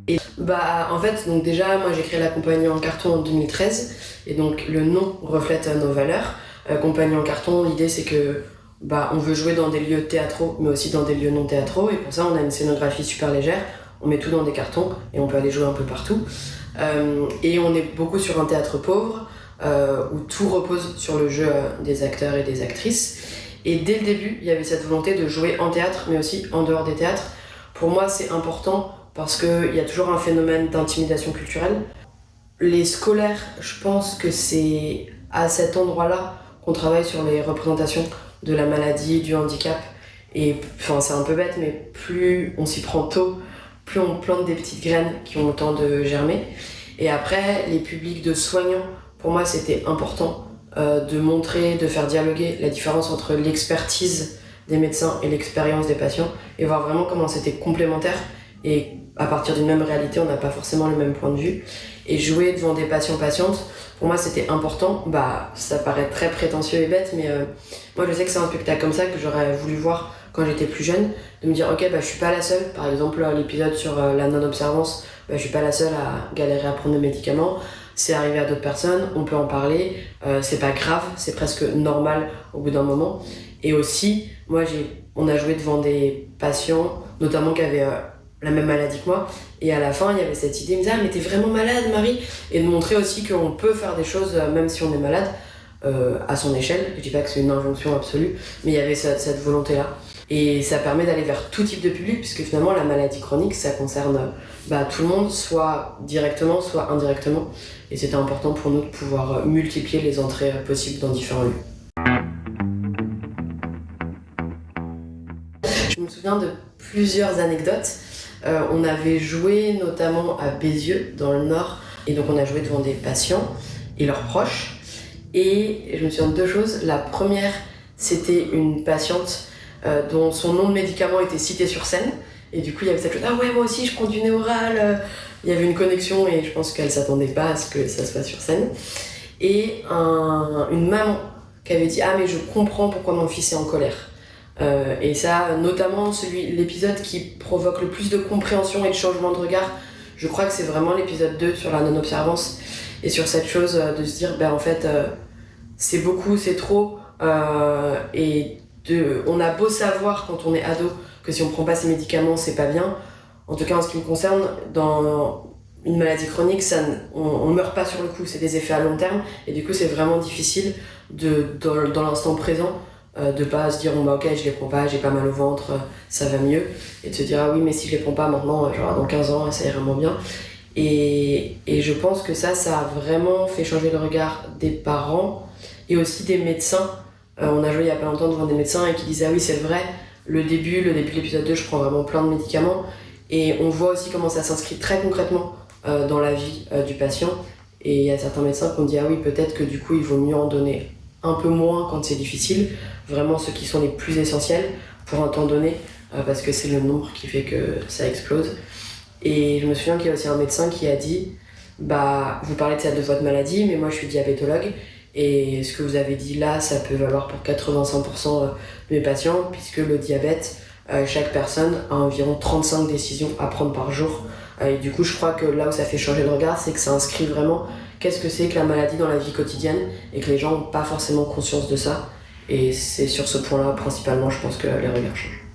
Et en fait, donc déjà, moi j'ai créé la compagnie en carton en 2013 et donc le nom reflète nos valeurs. Compagnie en carton, l'idée c'est que on veut jouer dans des lieux théâtraux mais aussi dans des lieux non théâtraux et pour ça on a une scénographie super légère, on met tout dans des cartons et on peut aller jouer un peu partout. Et on est beaucoup sur un théâtre pauvre où tout repose sur le jeu des acteurs et des actrices. Et dès le début, il y avait cette volonté de jouer en théâtre mais aussi en dehors des théâtres. Pour moi, c'est important parce qu'il y a toujours un phénomène d'intimidation culturelle. Les scolaires, je pense que c'est à cet endroit-là qu'on travaille sur les représentations de la maladie, du handicap. Et c'est un peu bête, mais plus on s'y prend tôt, plus on plante des petites graines qui ont le temps de germer. Et après, les publics de soignants, pour moi, c'était important de montrer, de faire dialoguer la différence entre l'expertise des médecins et l'expérience des patients et voir vraiment comment c'était complémentaire. Et à partir d'une même réalité, on n'a pas forcément le même point de vue. Et jouer devant des patients-patientes, pour moi, c'était important. Ça paraît très prétentieux et bête, mais moi, je sais que c'est un spectacle comme ça que j'aurais voulu voir quand j'étais plus jeune, de me dire, ok, je suis pas la seule. Par exemple, l'épisode sur la non-observance, je suis pas la seule à galérer à prendre des médicaments. C'est arrivé à d'autres personnes, on peut en parler, c'est pas grave, c'est presque normal au bout d'un moment. Et aussi, on a joué devant des patients, notamment qui avaient la même maladie que moi, et à la fin, il y avait cette idée, ils me disaient « Ah, mais t'es vraiment malade, Marie !» Et de montrer aussi qu'on peut faire des choses, même si on est malade, à son échelle. Je dis pas que c'est une injonction absolue, mais il y avait cette volonté-là. Et ça permet d'aller vers tout type de public, puisque finalement, la maladie chronique, ça concerne tout le monde, soit directement, soit indirectement. Et c'était important pour nous de pouvoir multiplier les entrées possibles dans différents lieux. Je me souviens de plusieurs anecdotes. On avait joué notamment à Bézieux, dans le Nord, et donc on a joué devant des patients et leurs proches. Et je me souviens de deux choses. La première, c'était une patiente dont son nom de médicament était cité sur scène. Et du coup, il y avait cette chose, ah ouais, moi aussi, je prends du Néoral. Il y avait une connexion et je pense qu'elle s'attendait pas à ce que ça se passe sur scène. Et une maman qui avait dit, ah mais je comprends pourquoi mon fils est en colère. Et ça, notamment l'épisode qui provoque le plus de compréhension et de changement de regard, je crois que c'est vraiment l'épisode 2 sur la non-observance et sur cette chose de se dire, en fait, c'est beaucoup, c'est trop, on a beau savoir quand on est ado que si on prend pas ces médicaments, c'est pas bien. En tout cas, en ce qui me concerne, dans une maladie chronique, on meurt pas sur le coup, c'est des effets à long terme, et du coup, c'est vraiment difficile dans l'instant présent, de pas se dire ok, je les prends pas, j'ai pas mal au ventre, ça va mieux, et de se dire ah oui mais si je les prends pas maintenant, genre dans 15 ans ça ira moins bien. Et je pense que ça a vraiment fait changer le regard des parents et aussi des médecins. On a joué il y a pas longtemps devant des médecins et qui disaient ah oui c'est vrai, le début de l'épisode 2 je prends vraiment plein de médicaments, et on voit aussi comment ça s'inscrit très concrètement dans la vie du patient, et il y a certains médecins qui ont dit ah oui peut-être que du coup il vaut mieux en donner un peu moins quand c'est difficile, vraiment ceux qui sont les plus essentiels pour un temps donné, parce que c'est le nombre qui fait que ça explose. Et je me souviens qu'il y a aussi un médecin qui a dit vous parlez de votre maladie, mais moi je suis diabétologue, et ce que vous avez dit là, ça peut valoir pour 85% de mes patients, puisque le diabète, chaque personne a environ 35 décisions à prendre par jour. Et du coup, je crois que là où ça fait changer le regard, c'est que ça inscrit vraiment qu'est-ce que c'est que la maladie dans la vie quotidienne, et que les gens n'ont pas forcément conscience de ça. Et c'est sur ce point-là, principalement, je pense que les regards changent.